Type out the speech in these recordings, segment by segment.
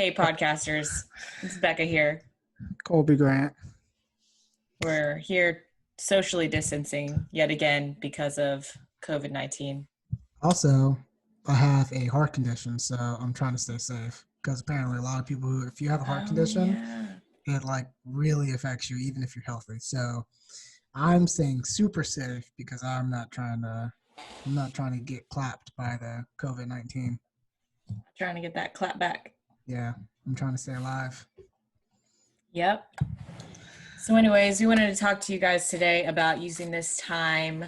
Hey, podcasters. It's Becca here. Colby Grant. We're here socially distancing yet again because of COVID-19. Also, I have a heart condition, so I'm trying to stay safe because apparently a lot of people who, if you have a heart Oh, condition, yeah. it like really affects you even if you're healthy. So I'm staying super safe because I'm not trying to get clapped by the COVID-19. Trying to get that clap back. Yeah, I'm trying to stay alive. Yep. So, anyways, we wanted to talk to you guys today about using this time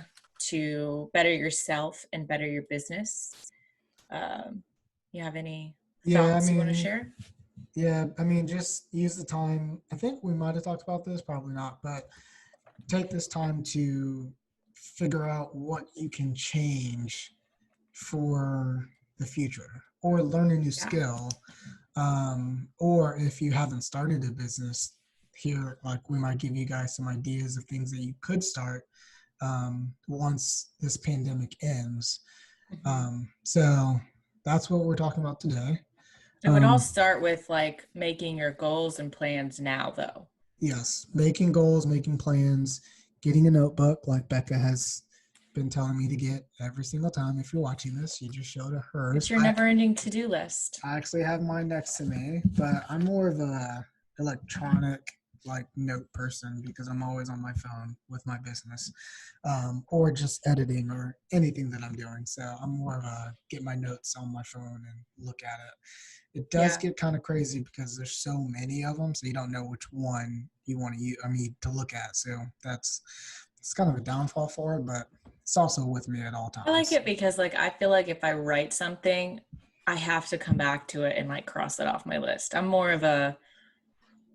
to better yourself and better your business. Um, you have any Yeah, I thoughts you want to mean, share? just use the time. I think we might have talked about this, probably not, but take this time to figure out what you can change for the future or learn a new Yeah. skill. Or if you haven't started a business here, like we might give you guys some ideas of things that you could start once this pandemic ends. Mhm. So that's what we're talking about today. It would all Um, start with like making your goals and plans now, though. yes, making goals, making plans, getting a notebook like Becca has been telling me to get every single time. If you're watching this, you just showed her It's hers. your never ending to do list. I actually have mine next to me, but I'm more of a electronic like note person because I'm always on my phone with my business, or just editing or anything that I'm doing. So I'm more of a get my notes on my phone and look at it. It does Yeah. get kind of crazy because there's so many of them, so you don't know which one you want to use. I mean, to look at. So it's kind of a downfall for it, but it's also with me at all I like times. it because like I feel like if I write something, I have to come back to it and like cross it off my list. I'm more of a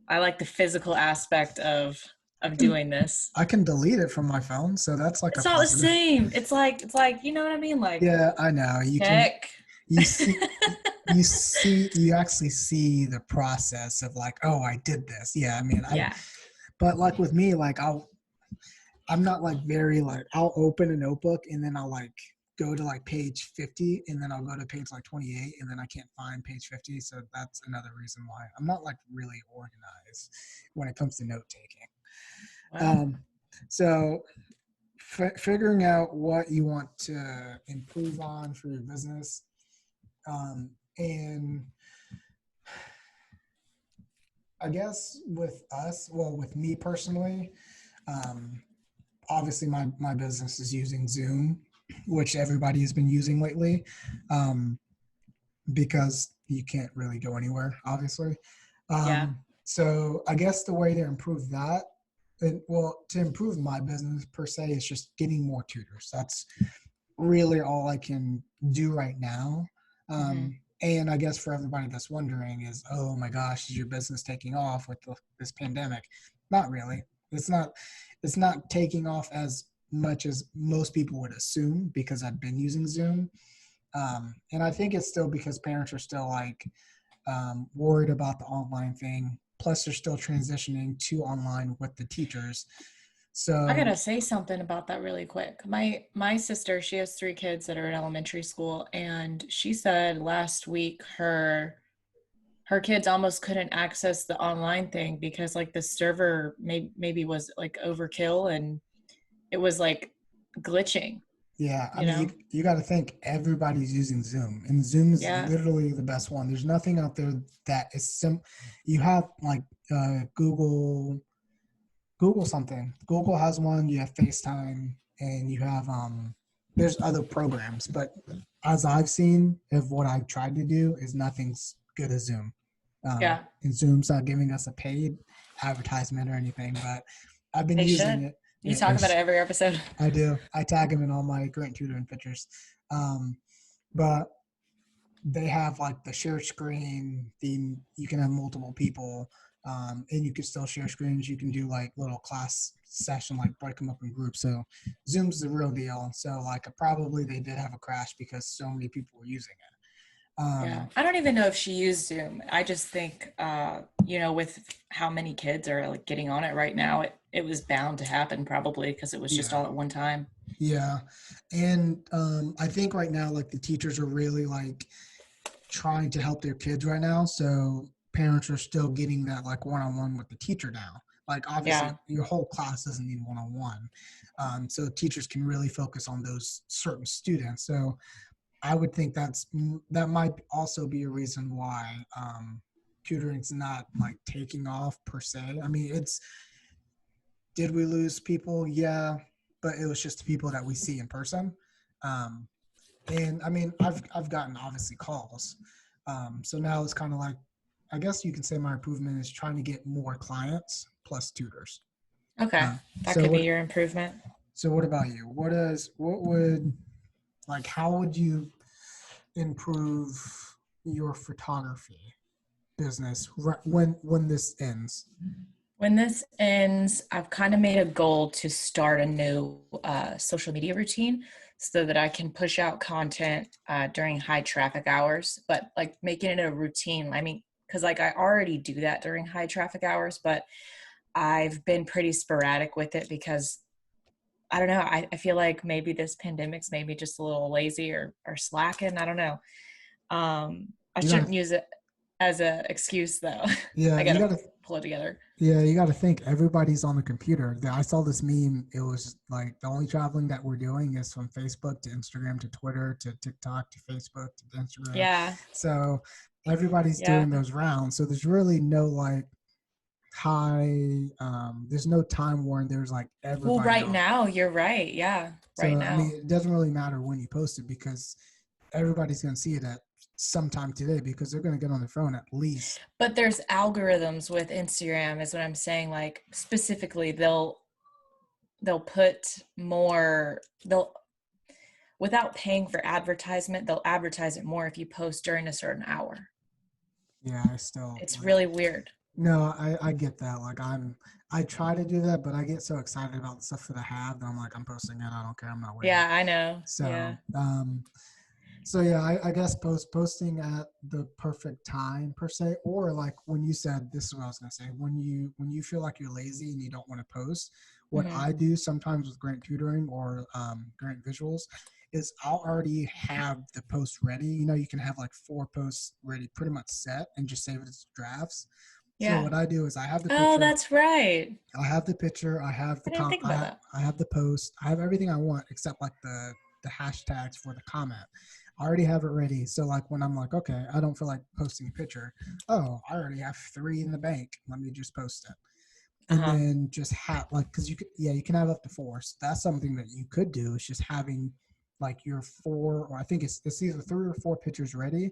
I like the physical aspect of And doing this. I can delete it from my phone, so that's like a It's not the positive. same. It's like, you know what I mean? Like Yeah, I know. check. You see you actually see the process of like, oh, I did this. Yeah, I mean, Yeah. but like with me, like I'm not like very like I'll open a notebook and then I'll like go to like page 50 and then I'll go to page like 28 and then I can't find page 50. So that's another reason why I'm not like really organized when it comes to note taking. Well, Um, so figuring out what you want to improve on for your business, and I guess with us, well, with me personally, um, obviously my business is using Zoom, which everybody has been using lately, um, because you can't really go anywhere, obviously. yeah. So I guess the way to improve that, well, to improve my business per se, is just getting more tutors. That's really all I can do right now. Hmm. And I guess for everybody that's wondering is, oh my gosh, is your business taking off with this pandemic? Not really. It's not. It's not taking off as much as most people would assume because I've been using Zoom. And I think it's still because parents are still like worried about the online thing. Plus, they're still transitioning to online with the teachers. I So gotta say something about that really quick. My sister, she has three kids that are in elementary school, and she said last week her kids almost couldn't access the online thing because like the server maybe was like overkill and it was like glitching, yeah, I you mean, know? you got to think everybody's using Zoom, and Zoom is Yeah. literally the best one. There's nothing out there that is You have like Google something. Google has one. You have FaceTime, and you have There's other programs, but as I've seen of what I've tried to do, is nothing's good as Zoom. Yeah. And Zoom's not giving us a paid advertisement or anything, but I've been They using should. it. You Yeah, talk about it every episode. I do. I tag them in all my grant tutoring pictures. Um, but they have like the share screen. You can have multiple people, and you can still share screens. You can do like little class session, like break them up in groups. So Zoom's the real deal. So like probably they did have a crash because so many people were using it. Yeah. I don't even know if she used Zoom. I just think with how many kids are like getting on it right now, it was bound to happen probably because it was just Yeah. all at one time. Yeah, and I think right now, like the teachers are really like trying to help their kids right now. So parents are still getting that like one-on-one with the teacher now. Like obviously Yeah. your whole class doesn't need one-on-one. So teachers can really focus on those certain students. So I would think that might also be a reason why tutoring's not like taking off per se. I mean, did we lose people? Yeah, but it was just the people that we see in person. Um, and I mean, I've gotten obviously calls. So now it's kind of like, I guess you can say my improvement is trying to get more clients plus tutors. Okay. Uh, That so could be what? your improvement. So what about you? What would like? How would you improve your photography business when this ends? When this ends, I've kind of made a goal to start a new social media routine so that I can push out content during high traffic hours, but like making it a routine. I mean, because like I already do that during high traffic hours, but I've been pretty sporadic with it because I don't know. I feel like maybe this pandemic's made me just a little lazy or slacking. I don't know. I You gotta, shouldn't use it as an excuse though. yeah, I you gotta gotta, pull it together. yeah, you gotta think everybody's on the computer. I saw this meme. It was like the only traveling that we're doing is from Facebook to Instagram to Twitter to TikTok to Facebook to Instagram. Yeah. So everybody's Yeah. doing those rounds. So there's really no like there's no time when there's like Well, everybody right on. now, you're right. Yeah, right So I mean, now. it doesn't really matter when you post it because everybody's going to see it at sometime today because they're going to get on their phone at least. But there's algorithms with Instagram, is what I'm saying. Like specifically, they'll put more. They'll without paying for advertisement, they'll advertise it more if you post during a certain hour. Yeah, I still It's like. really weird. No, I get that. Like I try to do that, but I get so excited about the stuff that I have that I'm like I'm posting it. I don't care. I'm not waiting. Yeah, I know. So Yeah. so yeah, I guess posting at the perfect time per se, or like when you said this is what I was gonna say. When you feel like you're lazy and you don't want to post, what Hmm. I do sometimes with Grant Tutoring or Grant Visuals is I'll already have the post ready. You know, you can have like 4 posts ready, pretty much set, and just save it as drafts. So Yeah. what I do is I have the Oh, picture, that's right. I have the picture, I have I didn't think about that. I have the post, I have everything I want except like the hashtags for the comment. I already have it ready. So like when I'm like, okay, I don't feel like posting a picture. Oh, I already have 3 in the bank. Let me just post it. Uh And huh. then just have like because you could yeah, you can have up to 4. So that's something that you could do is just having like your 4 or I think it's either 3 or 4 pictures ready.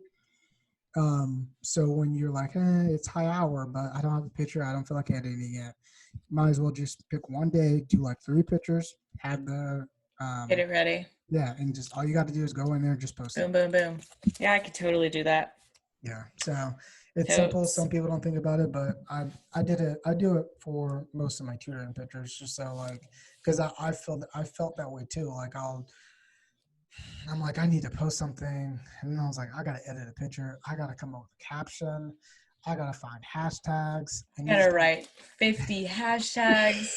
So when you're like, it's high hour, but I don't have a picture, I don't feel like editing it. Might as well just pick one day, do like 3 pictures, have the Get um it ready. yeah, and just all you got to do is go in there and just post it. Boom, boom, boom. Yeah, I could totally do that. Yeah. So it's simple. Totes. Some people don't think about it, but I did it. I do it for most of my tutoring pictures, just so like because I felt that way too. Like I'm like I need to post something, and then I was like I gotta edit a picture. I gotta come up with a caption. I gotta find hashtags, and you Gotta just don't. write 50 hashtags.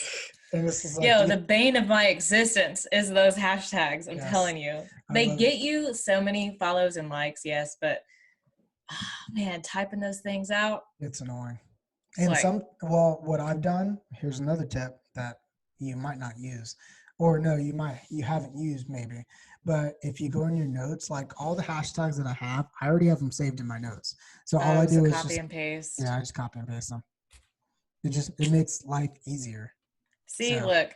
And this is like Yo, the bane of my existence is those hashtags. I'm yes, telling you. I They love it. get you so many follows and likes, yes, but man, typing those things out, It's annoying. it's And like, what I've done, here's another tip that you might not use, or no, you haven't used maybe. But if you go in your notes, like all the hashtags that I have, I already have them saved in my notes. So all I oh, so do is copy just, and paste. yeah, I just copy and paste them. It makes life easier. See, So look,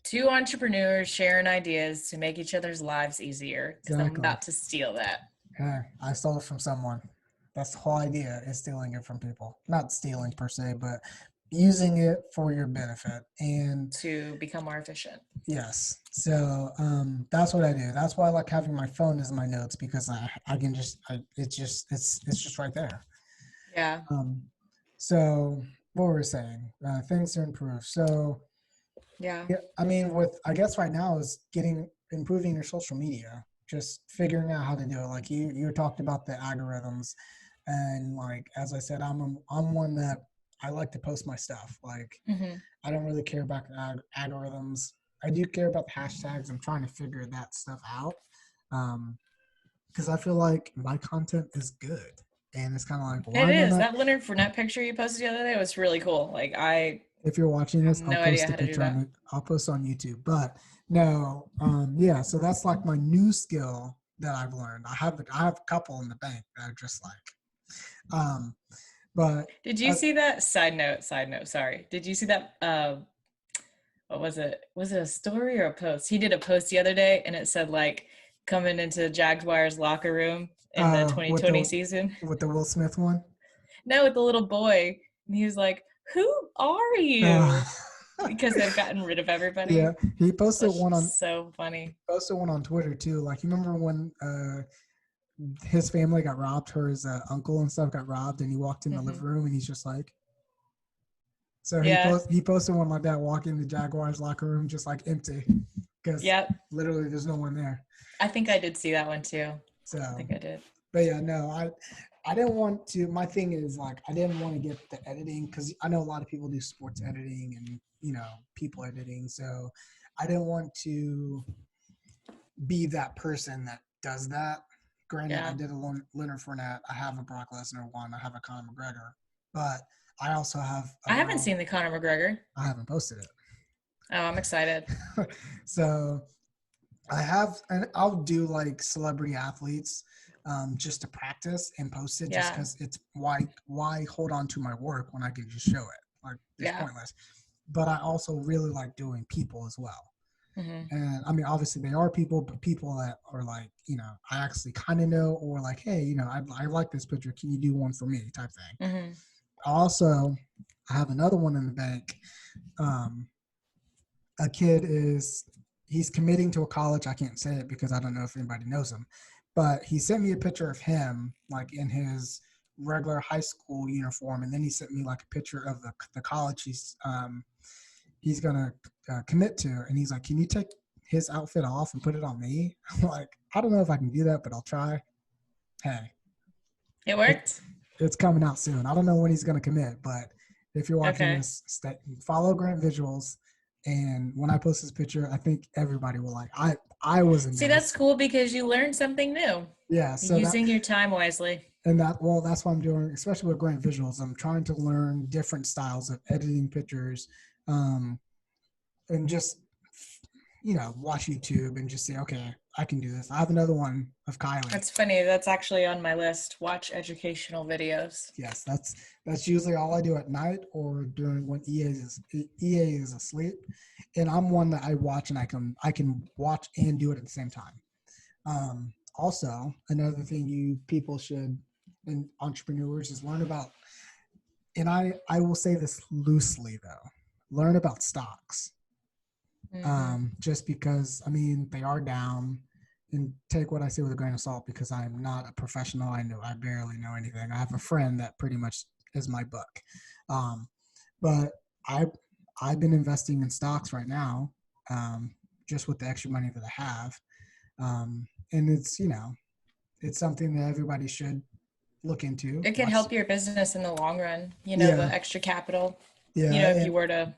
two entrepreneurs sharing ideas to make each other's lives easier because I'm exactly. about to steal that Yeah, I stole it from someone. That's the whole idea is stealing it from people. Not stealing per se, but using it for your benefit. And to become more efficient. yes. So that's what I do. That's why I like having my phone as my notes because I can just it's just right there. Yeah. Um, so what were we saying? Things to improve. So Yeah. yeah, I mean, with I guess right now is getting improving your social media, just figuring out how to do it. Like you talked about the algorithms, and like as I said, I'm one that I like to post my stuff. Like Hmm. I don't really care about the algorithms. I do care about the hashtags. I'm trying to figure that stuff out. Um, because I feel like my content is good, and it's kind of like, why It am I is. not? That Leonard Fournette picture you posted the other day was really cool. Like I If you're watching have this, I'll no idea post a how to do picture that. on. I'll post on YouTube. But no, yeah. So that's like my new skill that I've learned. I have a couple in the bank that are just like, but Did you see that? Side note, sorry. Did you see that what was it? Was it a story or a post? He did a post the other day and it said like coming into Jaguars locker room in the with 2020 the season. with the Will Smith one. No, with the little boy. And he was like, "Who are Uh, you?" Because they've gotten rid of yeah, everybody. he posted That's one on so funny. Twitter too. Like, you remember when his family got robbed, or his uncle and stuff got robbed, and he walked in the living room and he's just like, so Yeah. he posted one like that, walking the Jaguars locker room just like empty, because Yep. literally there's no one there. I think I did see that one too. So, I think I did. but yeah, no, I didn't want to. My thing is like, I didn't want to get the editing, because I know a lot of people do sports editing and people editing. So I didn't want to be that person that does that. Granted, Yeah. I did a Leonard Fournette. I have a Brock Lesnar one. I have a Conor McGregor, but I also have I haven't seen the Conor McGregor. I haven't posted it. Oh, I'm excited. So I have, and I'll do like celebrity athletes, just to practice and post it, just Yeah. because it's why hold on to my work when I can just show it? Like, it's pointless. But I also really like doing people as well. Mm-hmm. And I mean, obviously they are people, but people that are like, I actually kind of know, or like, hey, I like this picture. Can you do one for me, type thing. Mm-hmm. Also, I have another one in the bank. A kid he's committing to a college. I can't say it because I don't know if anybody knows him, but he sent me a picture of him like in his regular high school uniform, and then he sent me like a picture of the college he's gonna commit to, and he's like, can you take his outfit off and put it on me? I'm like, I don't know if I can do that, but I'll try. Hey, It worked. it's coming out soon. I don't know when he's gonna commit, but if you're watching this, follow Grant Visuals. And when I post this picture, I think everybody will like. I was amazed. See, that's cool because you learned something new. Yeah, so using your time wisely. And that's what I'm doing, especially with Grant Visuals. I'm trying to learn different styles of editing pictures, and just watch YouTube and just say, okay, I can do this. I have another one of Kylie. That's funny. That's actually on my list. Watch educational videos. Yes, that's usually all I do at night or during when EA is asleep. And I'm one that I watch, and I can watch and do it at the same time. Also, another thing people should, and entrepreneurs, is learn about, and I will say this loosely though, learn about stocks. Just because, I mean, they are down, and take what I say with a grain of salt, because I'm not a professional. I barely know anything. I have a friend that pretty much is my book. But I've been investing in stocks right now, just with the extra money that I have. And it's something that everybody should look into. It can help your business in the long run, the extra capital, yeah, if you were to.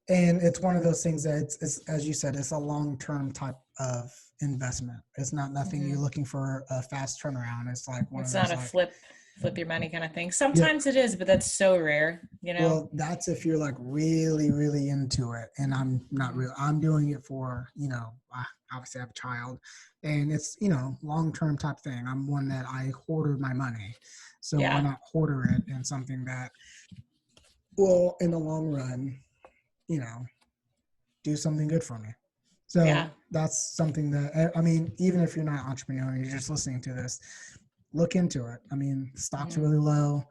And it's one of those things that it's as you said, it's a long-term type of investment. It's not nothing you're looking for a fast turnaround. It's like it's not a flip your money kind of thing. Sometimes it is, but that's so rare, Well, that's if you're like really, really into it. And I'm not real. I'm doing it for, I obviously have a child, and it's, long-term type thing. I'm one that I hoarded my money. So why not hoarder it in something that will, in the long run, do something good for me. So that's something that, I mean, even if you're not an entrepreneur, you're just listening to this, look into it. I mean, stock's really low.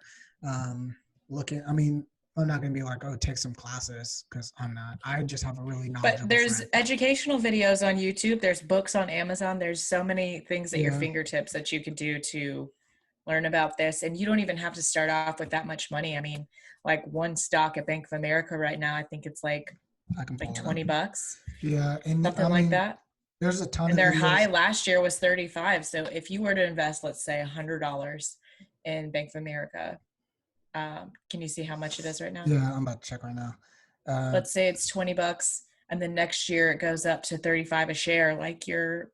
I'm not going to be like, oh, take some classes, because I'm not. I just have a really knowledgeable But there's friend. educational videos on YouTube. There's books on Amazon. There's so many things at your fingertips that you can do to learn about this. And you don't even have to start off with that much money. I mean, like one stock at Bank of America right now, I think it's like $20. Yeah. And something like that. There's a ton and of their videos. high last year was 35. So if you were to invest, let's say $100 in Bank of America, can you see how much it is right now? Yeah, I'm about to check right now. Let's say it's $20, and then next year it goes up to 35 a share. Like you're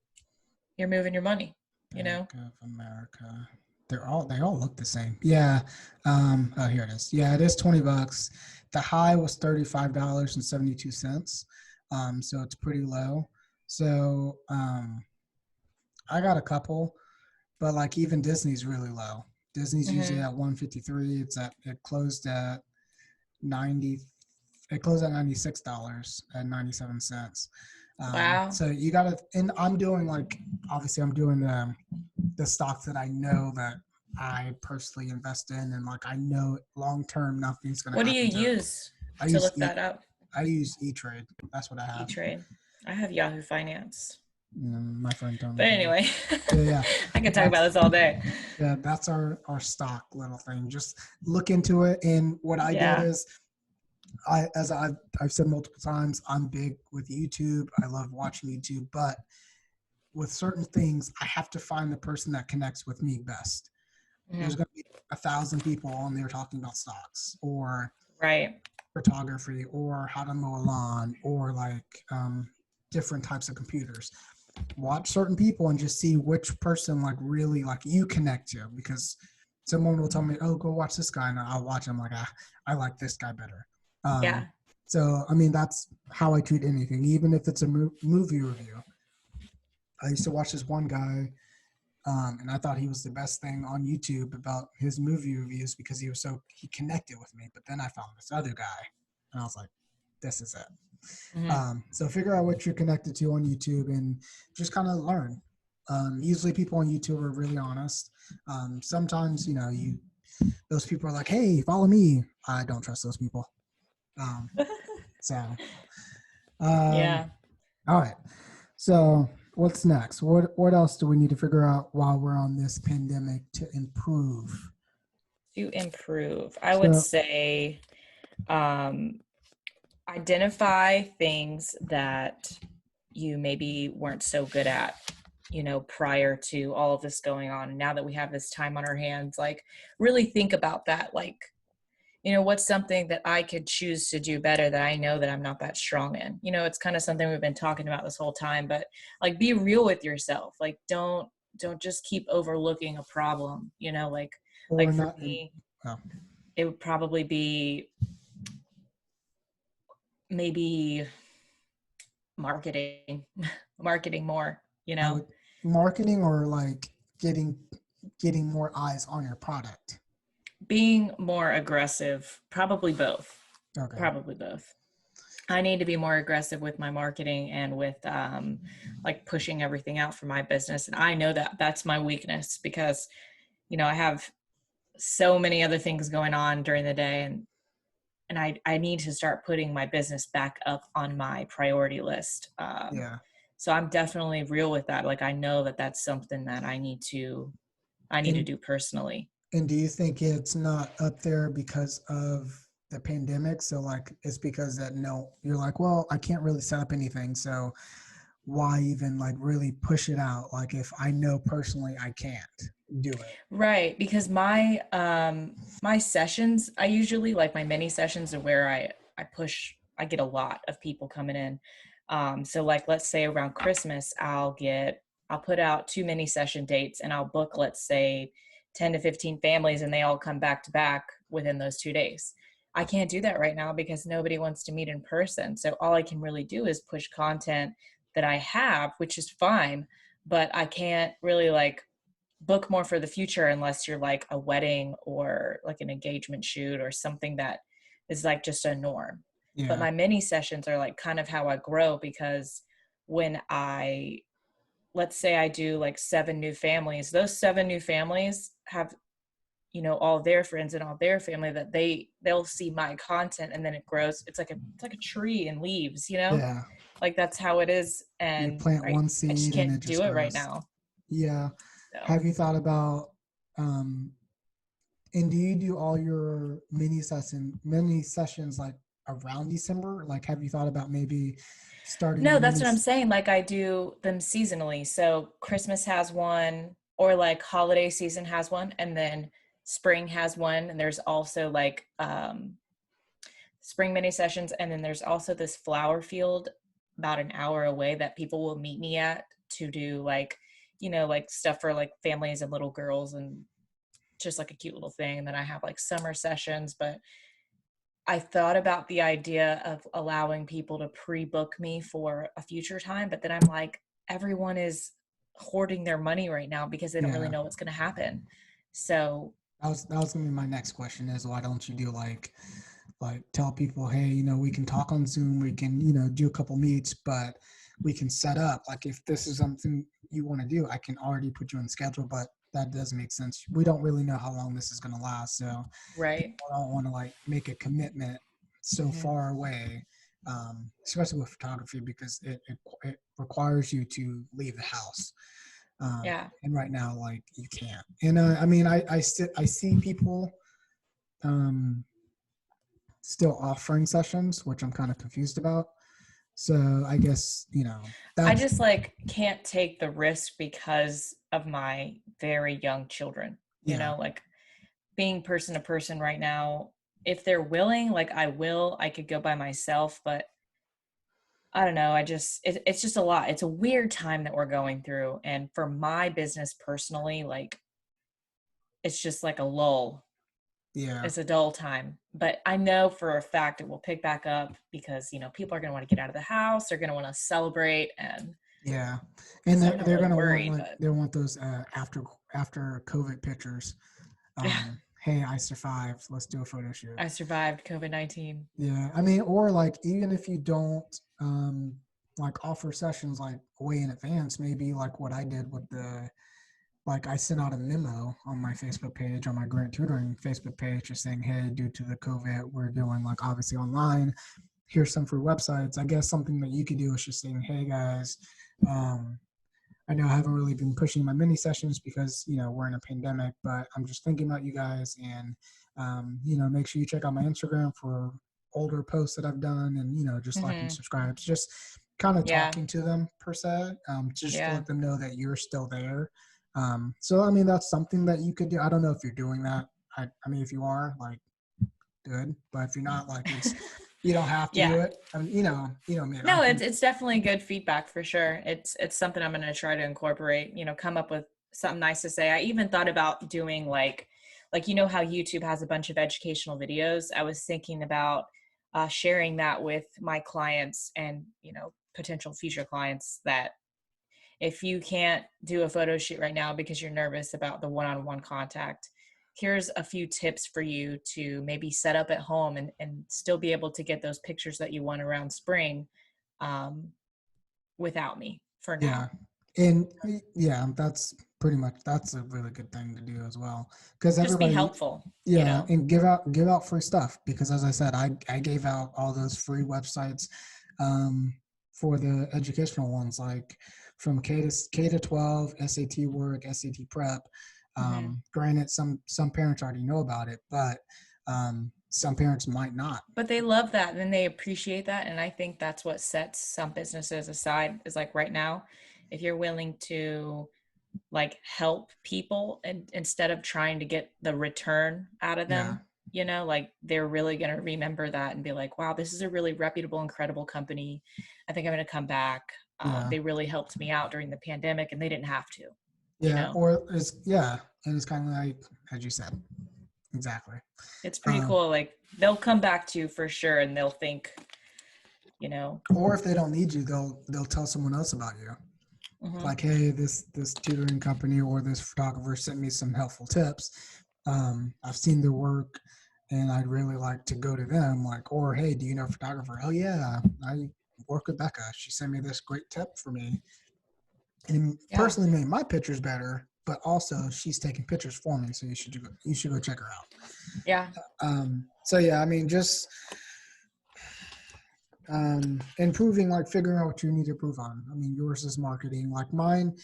moving your money. you know? Bank of America. They all look the same. Yeah. Oh, here it is. Yeah, it is $20. The high was $35.72. So it's pretty low. So I got a couple, but like even Disney's really low. Disney's usually Hmm. at 153. It closed at 90. It closed at $96.97. Wow. So you gotta, and I'm doing like, obviously I'm doing the stocks that I know that I personally invest in, and like I know long term nothing's gonna What do you happen to it. use I to use look that up? I use E Trade. That's what I have. E-Trade. I have Yahoo Finance. My friend told me But to do. anyway, Yeah, yeah. I could talk That's about this all day. yeah, that's our stock little thing. Just look into it. And what I did Yeah. is as I've said multiple times, I'm big with YouTube. I love watching YouTube, but with certain things, I have to find the person that connects with me best. There's Hmm. going to be 1,000 people on there talking about stocks or Right. photography or how to mow a lawn or like different types of computers. Watch certain people and just see which person like really like you connect to, because someone will tell me, "Oh, go watch this guy," and I'll watch him like, I like this guy better. Um, Yeah. so I mean, that's how I treat anything, even if it's a movie review. I used to watch this one guy, and I thought he was the best thing on YouTube about his movie reviews because he connected with me. But then I found this other guy, and I was like, this is it. Hmm. So figure out what you're connected to on YouTube and just kind of learn. Usually people on YouTube are really honest. Sometimes, those people are like, hey, follow me. I don't trust those people. Um, so, um, Yeah. all right. So what's next? What else do we need to figure out while we're on this pandemic to improve? To improve, I would So say um, identify things that you maybe weren't so good at, prior to all of this going on. And now that we have this time on our hands, like really think about that. Like, what's something that I could choose to do better that I know that I'm not that strong in? It's kind of something we've been talking about this whole time, but like be real with yourself. Like don't just keep overlooking a problem, or like for not in, me, well, it would probably be maybe marketing, marketing more, I would marketing or like getting getting more eyes on your product. being more aggressive, probably both. Okay. Probably both. I need to be more aggressive with my marketing and with like pushing everything out for my business. And I know that that's my weakness because, I have so many other things going on during the day, and I need to start putting my business back up on my priority list. Yeah. So I'm definitely real with that. Like I know that that's something that I need to And do personally. and do you think it's not up there because of the pandemic? So like it's because that no, you're like, well, I can't really set up anything, so why even like really push it out? Like if I know personally I can't do it. Right, because my sessions, I usually like my mini sessions are where I get a lot of people coming in. So like let's say around Christmas, I'll put out 2 mini session dates and I'll book, let's say, 10 to 15 families, and they all come back to back within those 2 days. I can't do that right now because nobody wants to meet in person. So all I can really do is push content that I have, which is fine, but I can't really like book more for the future unless you're like a wedding or like an engagement shoot or something that is like just a norm. But Yeah. my mini sessions are like kind of how I grow, because when let's say I do like 7 new families, those 7 new families have, all their friends and all their family that they'll see my content, and then it grows. It's like a tree and leaves, Yeah. like that's how it is. You And plant one I just seed and can't it do just it right grows. now. Yeah. So Have you thought about um and do you do all your mini sessions like around December? Like have you thought about maybe starting a no, that's mini what I'm saying. Like I do them seasonally. So Christmas has one, or like holiday season has one, and then spring has one. And there's also like spring mini sessions. And then there's also this flower field about an hour away that people will meet me at to do like like stuff for like families and little girls and just like a cute little thing. And then I have like summer sessions, but I thought about the idea of allowing people to pre-book me for a future time, but then I'm like, everyone is hoarding their money right now because they don't really Yeah. know what's going to happen. So That was gonna be my next question is why don't you do like tell people, hey, we can talk on Zoom, we can, do a couple meets, but we can set up like if this is something you want to do, I can already put you on schedule, but that does make sense. We don't really know how long this is gonna last. So right. people don't want to like make a commitment so Hmm. far away, especially with photography because it requires you to leave the house. Yeah. And right now, like you can't. And I mean, I see people um, still offering sessions, which I'm kind of confused about. So I guess I that's just like can't take the risk because of my very young children, yeah, like being person to person right now. If they're willing, like I could go by myself, but I don't know. It's just a lot. It's a weird time that we're going through. And for my business personally, like it's just like a lull. yeah, It's a dull time. But I know for a fact it will pick back up because, people are going to want to get out of the house. They're going to want to celebrate. And yeah. And so I'm not they're really gonna want worried, like but they want those after COVID pictures. Hey, I survived. Let's do a photo shoot. I survived COVID-19. Yeah, I mean, or like even if you don't like offer sessions like way in advance, maybe like what I did with the like I sent out a memo on my Facebook page, on my grant tutoring Facebook page, just saying, hey, due to the COVID, we're doing like obviously online. Here's some free websites. I guess something that you could do is just saying, hey guys, um, I know I haven't really been pushing my mini sessions because we're in a pandemic, but I'm just thinking about you guys, and make sure you check out my Instagram for older posts that I've done, and just like and Hmm. subscribe. Just kind of Yeah. talking to them per se, just to Yeah. let them know that you're still there. So I mean that's something that you could do. I don't know if you're doing that. I mean if you are, like, good, but if you're not, like, it's you don't have to do Yeah. it. Man, I No, can. it's definitely good feedback for sure. It's something I'm going to try to incorporate, come up with something nice to say. I even thought about doing like how YouTube has a bunch of educational videos. I was thinking about sharing that with my clients and, potential future clients that if you can't do a photo shoot right now because you're nervous about the one-on-one contact, here's a few tips for you to maybe set up at home and still be able to get those pictures that you want around spring, um, without me for Yeah. now. And yeah, that's a really good thing to do as well. Because Just be everybody, helpful, yeah, and give out free stuff. Because as I said, I gave out all those free websites um, for the educational ones, like from K to 12, SAT work, SAT prep. Hmm. Granted, some parents already know about it, but some parents might not. But they love that and they appreciate that. And I think that's what sets some businesses aside is like right now, if you're willing to like help people and instead of trying to get the return out of Yeah, them, like they're really going to remember that and be like, wow, this is a really reputable, incredible company. I think I'm going to come back. yeah. They really helped me out during the pandemic and they didn't have to, you Yeah, know or and it's kind of like as you said, exactly. it's pretty Um, cool. Like they'll come back to you for sure and they'll think, you know or if they don't need you, they'll tell someone else about you. mhm. Like, hey, this tutoring company or this photographer sent me some helpful tips. I've seen their work, and I'd really like to go to them. Like, or hey, do you know a photographer? Oh yeah, I work with Becca. She sent me this great tip for me, and it Yeah. personally made my pictures better. But also, she's taking pictures for me, so you should go check her out. Yeah. So yeah, I mean, just improving, like figuring out what you need to improve on. I mean, yours is marketing. Like mine,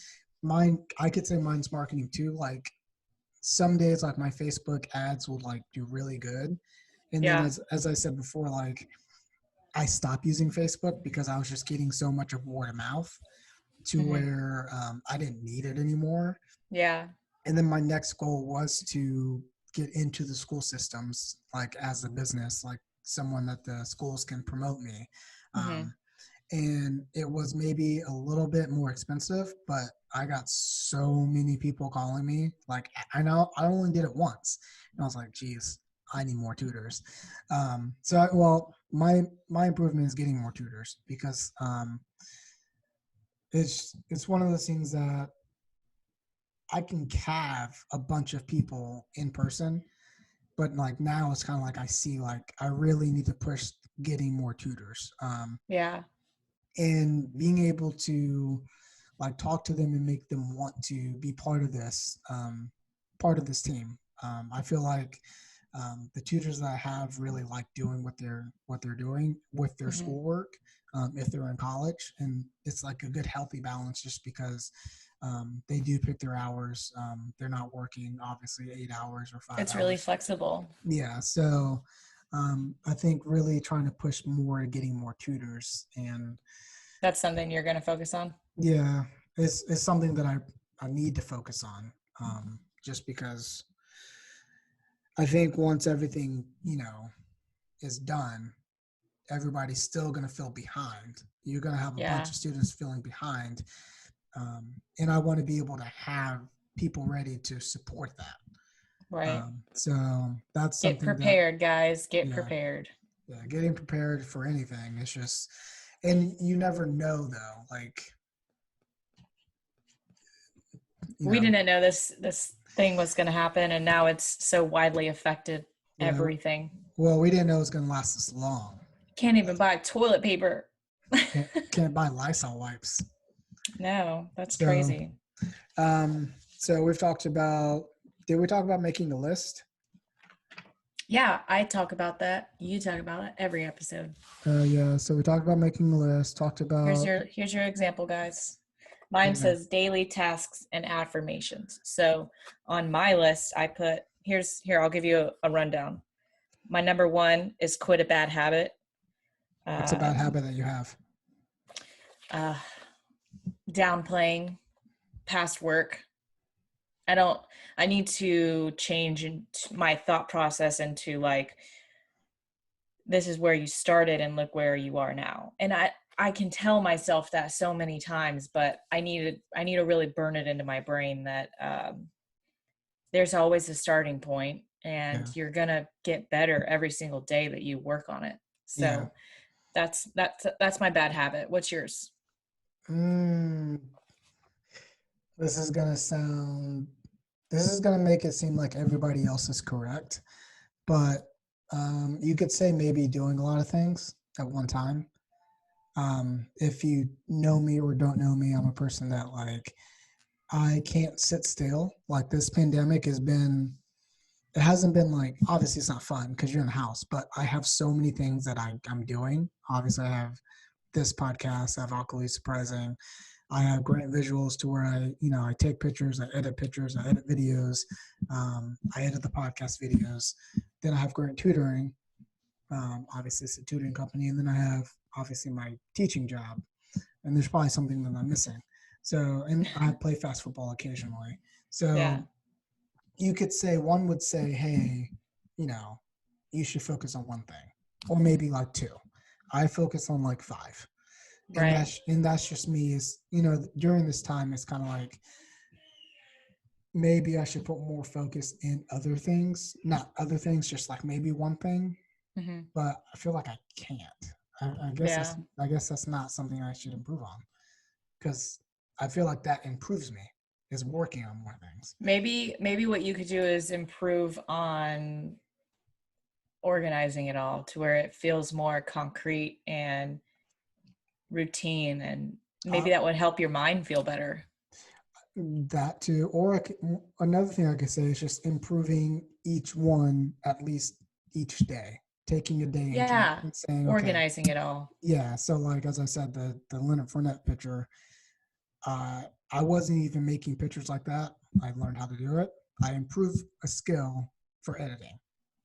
I could say mine's marketing too. Like some days, like my Facebook ads will like do really good, and then Yeah. as I said before, like I stopped using Facebook because I was just getting so much of word of mouth to Hmm. where I didn't need it anymore. Yeah. And then my next goal was to get into the school systems, like as a business, like someone that the schools can promote me. Hmm. Um, and it was maybe a little bit more expensive, but I got so many people calling me. Like, I know I only did it once, and I was like, geez, I need more tutors. Well, my improvement is getting more tutors because it's one of those things that I can have a bunch of people in person, but like now it's kind of like I see like I really need to push getting more tutors. Yeah. And being able to like talk to them and make them want to be part of this team. I feel like the tutors that I have really like doing what they're doing with their Hmm. schoolwork, if they're in college, and it's like a good healthy balance just because they do pick their hours. They're not working obviously 8 hours or five It's really hours. flexible. Yeah, so I think really trying to push more, getting more tutors, and That's something you're going to focus on. yeah, it's something that I need to focus on, just because I think once everything is done, everybody's still going to feel behind. You're going to have a bunch Yeah. of students feeling behind, and I want to be able to have people ready to support that. Right. So that's Get something that prepared, guys. Get yeah, prepared. yeah, getting prepared for anything. It's just, and you never know though, like you We know, didn't know this thing was going to happen, and now it's so widely affected yeah. everything. Well, we didn't know it was going to last this long. Can't even buy toilet paper. Can't buy Lysol wipes. No, that's So, crazy. so we've talked about. Did we talk about making a list? Yeah, I talk about that. You talk about it every episode. Yeah. So we talked about making a list. Talked about Here's your example, guys. Mine yeah. says daily tasks and affirmations. So on my list, I put here. I'll give you a rundown. My number one is quit a bad habit. What's a bad Um, habit that you have? uh, Downplaying past work. I don't. I need to change my thought process into like this is where you started and look where you are now. And I can tell myself that so many times, but I need to really burn it into my brain that there's always a starting point, and Yeah. you're gonna get better every single day that you work on it. Yeah. So that's my bad habit. What's yours? Mm, this is gonna sound. This is gonna make it seem like everybody else is correct, but you could say maybe doing a lot of things at one time. If you know me or don't know me, I'm a person that like I can't sit still. Like this pandemic has been, it hasn't been like, obviously it's not fun because you're in the house, but I have so many things that I'm doing. Obviously, I have this podcast, I have Awkwardly Surprising. I have great visuals to where I take pictures, I edit pictures, I edit videos, I edit the podcast videos. Then I have grant tutoring. Obviously, it's a tutoring company. And then I have obviously my teaching job, and there's probably something that I'm missing. So, and I play fast football occasionally. Yeah. So you could say, one would say, hey, you know, you should focus on one thing, or maybe like two. I focus on like five, and Right. that's just me. Is during this time, it's kind of like maybe I should put more focus in other things, not other things, just like maybe one thing. Hmm. But I feel like I can't. Yeah. I guess that's not something I should improve on because I feel like that improves me is working on more things. Maybe what you could do is improve on organizing it all to where it feels more concrete and routine, and Uh, maybe that would help your mind feel better. that too, or another thing I could say is just improving each one at least each day, taking a day Yeah, and saying, okay, organizing it all. yeah. So like as I said, the Leonard Fournette picture, uh, I wasn't even making pictures like that. I learned how to do it. I improved a skill for editing.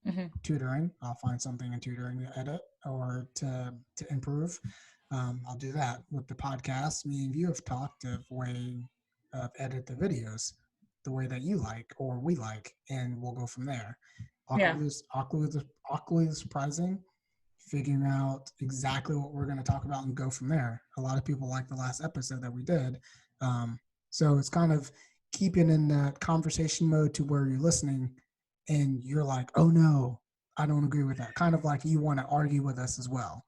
Hmm. Tutoring. I'll find something in tutoring to edit or to improve. I'll do that with the podcast. Me and you have talked of way of edit the videos the way that you like or we like, and we'll go from there. Yeah. Awkwardly surprising. figuring out exactly what we're going to talk about and go from there. A lot of people like the last episode that we did. So it's kind of keeping in that conversation mode to where you're listening and you're like, oh no, I don't agree with that. Kind of like you want to argue with us as well.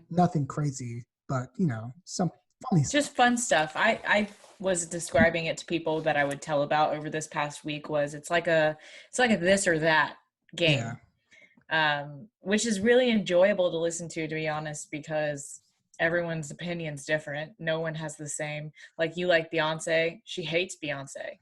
Nothing crazy, but some funny stuff. Just fun stuff. I was describing it to people that I would tell about over this past week was it's like a this or that game. Yeah. Which is really enjoyable to listen to be honest, because everyone's opinion's different. No one has the same. Like you like Beyonce, she hates Beyonce.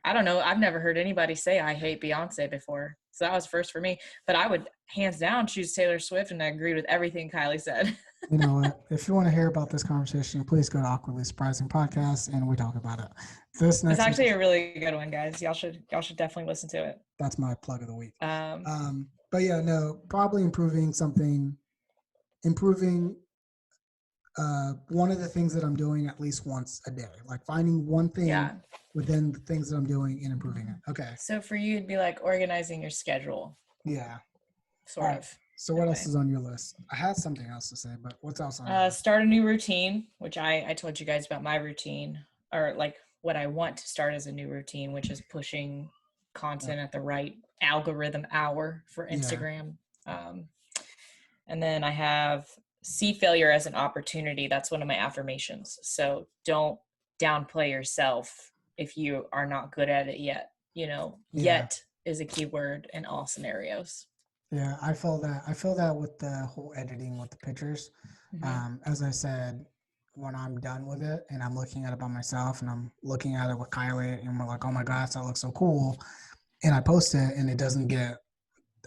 I don't know. I've never heard anybody say I hate Beyonce before. So that was first for me. But I would hands down choose Taylor Swift, and I agreed with everything Kylie said. You know what? If you want to hear about this conversation, please go to Awkwardly Surprising Podcast and we talk about it. It's actually a really good one, guys. Y'all should definitely listen to it. That's my plug of the week. But yeah, no, probably improving one of the things that I'm doing at least once a day, like finding one thing within the things that I'm doing and improving it. Okay. So for you, it'd be like organizing your schedule. Yeah. Sort of. So what else is on your list? I had something else to say, but what's else on your list? Start a new routine, which I told you guys about my routine, or like what I want to start as a new routine, which is pushing content at the right algorithm hour for Instagram. And then I have see failure as an opportunity. That's one of my affirmations. So don't downplay yourself if you are not good at it yet. Yet is a key word in all scenarios. Yeah, I feel that with the whole editing with the pictures. As I said, when I'm done with it and I'm looking at it by myself and I'm looking at it with Kylie and we're like, oh my gosh, that looks so cool. And I post it and it doesn't get,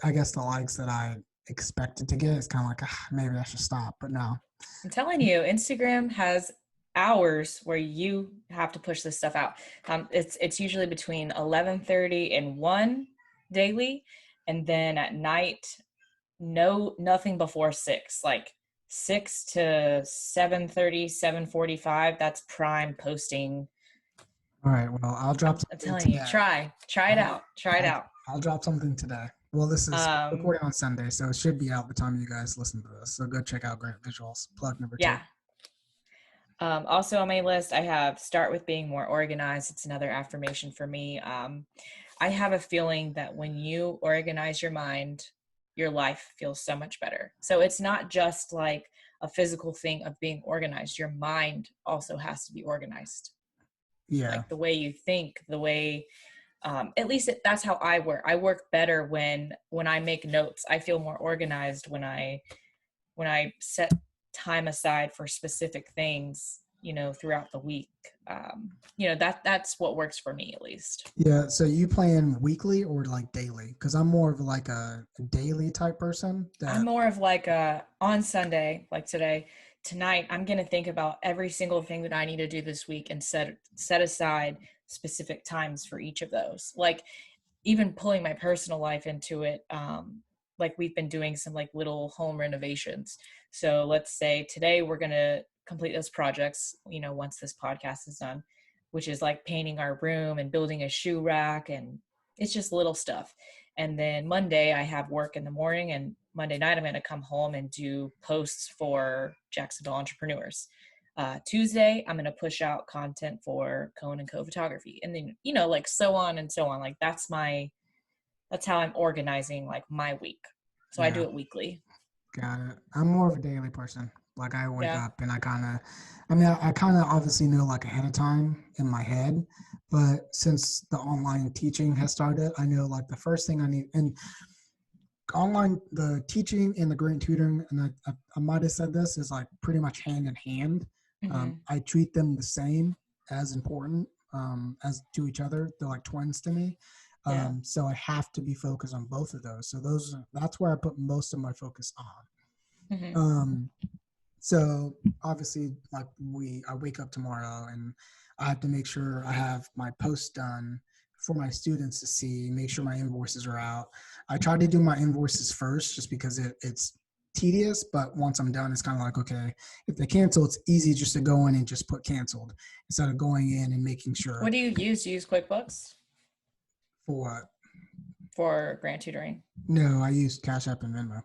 I guess, the likes that I expected to get. It's kind of like, maybe I should stop, but no. I'm telling you, Instagram has hours where you have to push this stuff out. It's usually between 11:30 and 1 daily. And then at night, nothing before 6, like 6 to 7:30, 7:45. That's prime posting. All right. Well, I'll drop. I'm telling you, try it out. Try it out. I'll drop something today. Well, this is recording on Sunday, so it should be out the time you guys listen to this. So go check out Great Visuals. Plug number 2. Yeah. Also on my list, I have start with being more organized. It's another affirmation for me. I have a feeling that when you organize your mind, your life feels so much better. So it's not just like a physical thing of being organized. Your mind also has to be organized. Yeah. Like the way you think, the way, at least that's how I work. I work better when I make notes. I feel more organized when I set time aside for specific things, throughout the week. That's what works for me at least. Yeah. So you plan weekly or like daily? Because I'm more of like a daily type person. I'm more of like on Sunday, like tonight, I'm going to think about every single thing that I need to do this week and set aside specific times for each of those. Like even pulling my personal life into it. Like we've been doing some like little home renovations. So let's say today we're going to complete those projects, once this podcast is done, which is like painting our room and building a shoe rack. And it's just little stuff. And then Monday I have work in the morning, and Monday night I'm going to come home and do posts for Jacksonville Entrepreneurs. Tuesday, I'm going to push out content for Cone & Co Photography. And then, like so on and so on. Like that's how I'm organizing like my week. So I do it weekly. Got it. I'm more of a daily person. Like I wake up and I kind of obviously know like ahead of time in my head, but since the online teaching has started, I know like the first thing I need, and the teaching and the grant tutoring, and I might have said this, is like pretty much hand in hand. I treat them the same, as important as to each other. They're like twins to me. So I have to be focused on both of those. So that's where I put most of my focus on. So obviously, like I wake up tomorrow and I have to make sure I have my posts done for my students to see, make sure my invoices are out. I try to do my invoices first just because it's tedious, but once I'm done, it's kind of like, okay, if they cancel, it's easy just to go in and just put canceled instead of going in and making sure. What do you use? Do you use QuickBooks? For what? For grant tutoring? No, I use Cash App and Venmo.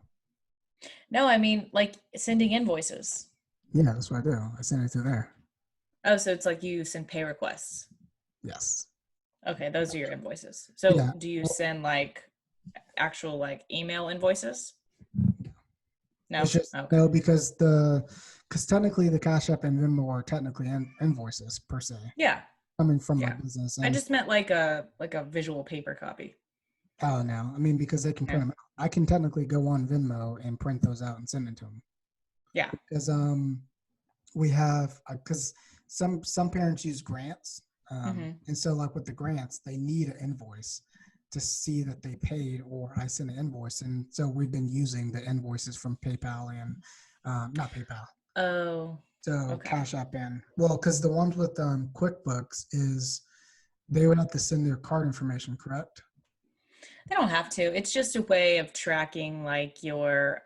No, I mean like sending invoices. Yeah, that's what I do. I send it through there. Oh, so it's like you send pay requests. Yes. Okay, those are your invoices. So Yeah. do you Well, send like actual like email invoices? it's No? just Okay. no because technically the Cash App and Venmo are technically invoices per se Yeah. coming from my Yeah. business. I And just meant like a visual paper copy. oh no, I mean because they can Yeah. print them. I can technically go on Venmo and print those out and send it to them Yeah. because we have because some parents use grants, Hmm. and so like with the grants they need an invoice to see that they paid, or I send an invoice, and so we've been using the invoices from PayPal and not PayPal, Oh, so okay. Cash App and well, because the ones with QuickBooks is they would have to send their card information, correct? They don't have to. It's just a way of tracking like your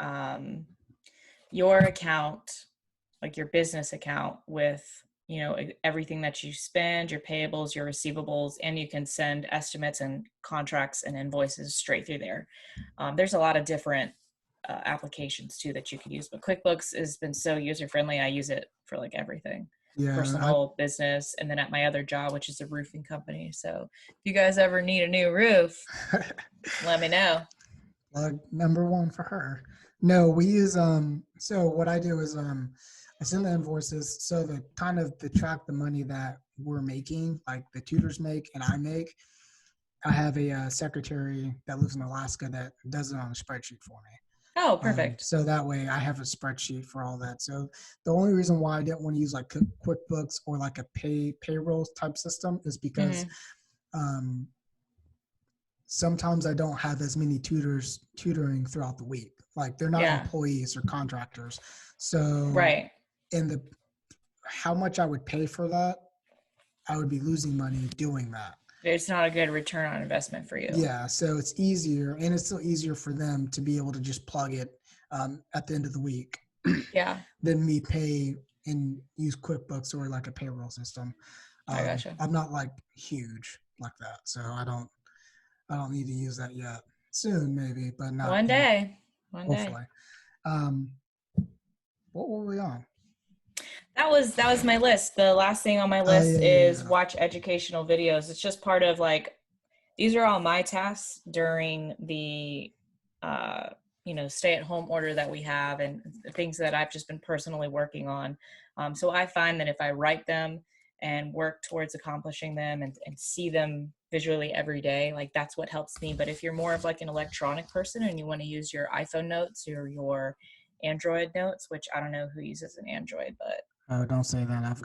account, like your business account with, everything that you spend, your payables, your receivables, and you can send estimates and contracts and invoices straight through there. There's a lot of different applications too that you can use, but QuickBooks has been so user friendly. I use it for like everything, Yeah, personal, business, and then at my other job, which is a roofing company. So if you guys ever need a new roof, I let me know. plug number one for her. No, we use so what I do is I send the invoices so the kind of to track the money that we're making, like the tutors make and I make. I have a secretary that lives in Alaska that does it on a spreadsheet for me. Oh, perfect. So that way I have a spreadsheet for all that. So the only reason why I didn't want to use like QuickBooks or like a payroll type system is because Hmm. um, sometimes I don't have as many tutors tutoring throughout the week. Like they're not Yeah, employees or contractors. So right. in the how much I would pay for that, I would be losing money doing that. It's not a good return on investment for you. Yeah, so it's easier, and it's still easier for them to be able to just plug it at the end of the week Yeah, than me pay and use QuickBooks or like a payroll system. I gotcha. I'm not like huge like that, so I don't need to use that yet. Soon maybe, but not One in day. One day. hopefully. Um, what were we on? That was my list. The last thing on my Yeah, list yeah, is yeah. watch educational videos. It's just part of like these are all my tasks during the uh stay at home order that we have and the things that I've just been personally working on. So I find that if I write them and work towards accomplishing them and see them visually every day, like that's what helps me. But if you're more of like an electronic person and you want to use your iPhone notes or your Android notes, which I don't know who uses an Android, but Oh, don't say that. I've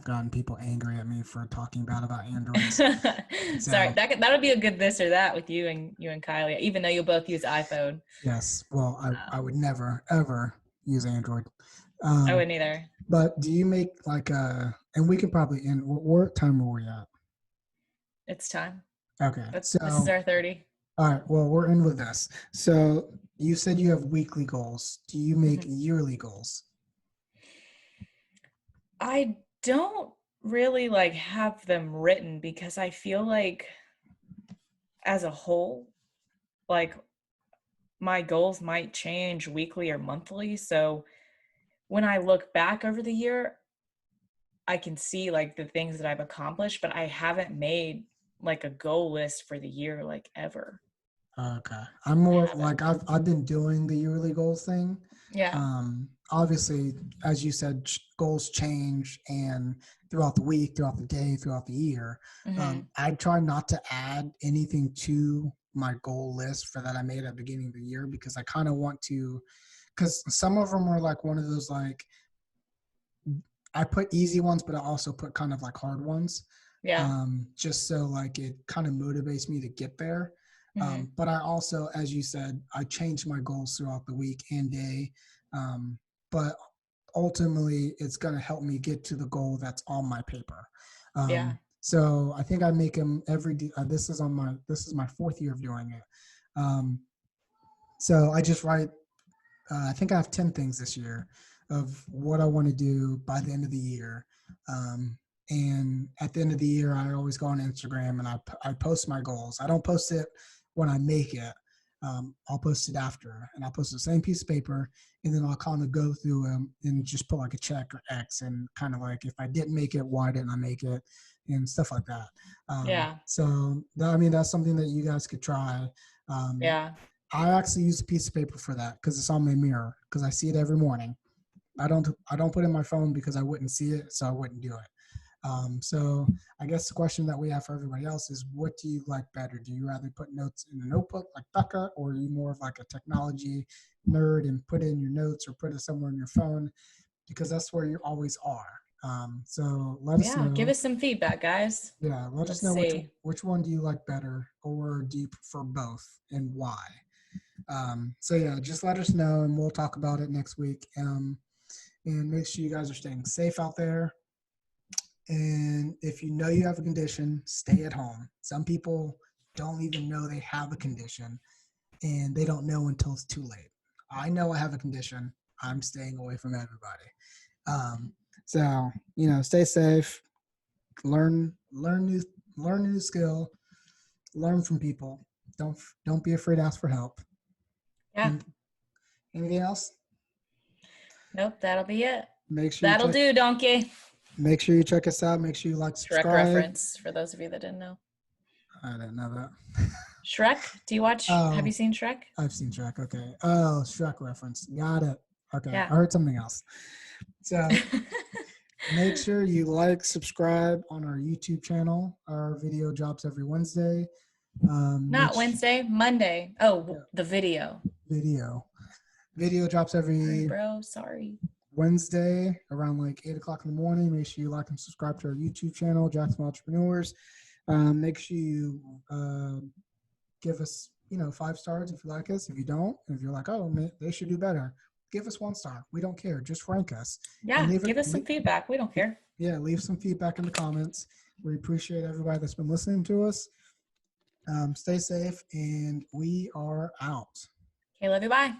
gotten people angry at me for talking bad about androids. sorry, So that'll be a good this or that with you and Kylie, even though you both use iPhone. yes, well, I Um, would never ever use Android. I Um, wouldn't either. but do you make like and we can probably end. What time are we at? It's time. Okay, This is so our 30. all right. Well, we're in with this. So you said you have weekly goals. Do you make Mhm. yearly goals? I don't really like have them written because I feel like as a whole, like my goals might change weekly or monthly. So when I look back over the year, I can see like the things that I've accomplished, but I haven't made like a goal list for the year like ever. Okay. I'm I more haven't. like I've been doing the yearly goals thing. Yeah. Obviously, as you said, goals change and throughout the week, throughout the day, throughout the year. Hmm. I try not to add anything to my goal list for that I made at the beginning of the year because I kind of want to, because some of them are like one of those like I put easy ones, but I also put kind of like hard ones, Yeah. just so like it kind of motivates me to get there. Hmm. But I also, as you said, I change my goals throughout the week and day. Um, but ultimately, it's going to help me get to the goal that's on my paper. Yeah. So I think I make them every. This is my fourth year of doing it. Um, so I just write I think I have 10 things this year of what I want to do by the end of the year. Um, and at the end of the year, I always go on Instagram and I post my goals. I don't post it when I make it. I'll post it after, and I'll post the same piece of paper, and then I'll kind of go through them and just put like a check or X, and kind of like if I didn't make it, why didn't I make it, and stuff like that. Yeah. So I mean, that's something that you guys could try. Um, Yeah. I actually use a piece of paper for that because it's on my mirror because I see it every morning. I don't put it in my phone because I wouldn't see it, so I wouldn't do it. So I guess the question that we have for everybody else is, what do you like better? Do you rather put notes in a notebook like Becca, or are you more of like a technology nerd and put it in your notes or put it somewhere in your phone? Because that's where you always are. So let us Yeah. Give know. us some feedback, guys. Yeah, let us Let's know which see. which one do you like better, or do you prefer both, and why? So yeah, just let us know, and we'll talk about it next week. And make sure you guys are staying safe out there. And if you know you have a condition, stay at home. Some people don't even know they have a condition, and they don't know until it's too late. I know I have a condition. I'm staying away from everybody. Um, so stay safe. Learn new skill. Learn from people. Don't be afraid to ask for help. Yeah. And anything else? Nope. That'll be it. Make sure you That'll check. do, donkey. Make sure you check us out. Make sure you like, Shrek subscribe. reference for those of you that didn't know. I didn't know that. Shrek? Do you watch? Have you Oh, seen Shrek? I've seen Shrek. Okay. Oh, Shrek reference. Got it. Okay. Yeah. I heard something else. So make sure you like, subscribe on our YouTube channel. Our video drops every Wednesday. Not Wednesday, Monday. Oh, Yeah. the video. Video drops Sorry, every bro. Sorry. Wednesday around like 8 o'clock in the morning. Make sure you like and subscribe to our YouTube channel, Jackson Entrepreneurs. Make sure you give us 5 stars if you like us. If you don't, if you're like, oh man, they should do better, give us 1 star. We don't care. Just rank us. Yeah, give us some feedback. We don't care. Yeah, leave some feedback in the comments. We appreciate everybody that's been listening to us. Stay safe, and we are out. Okay, love you. Bye.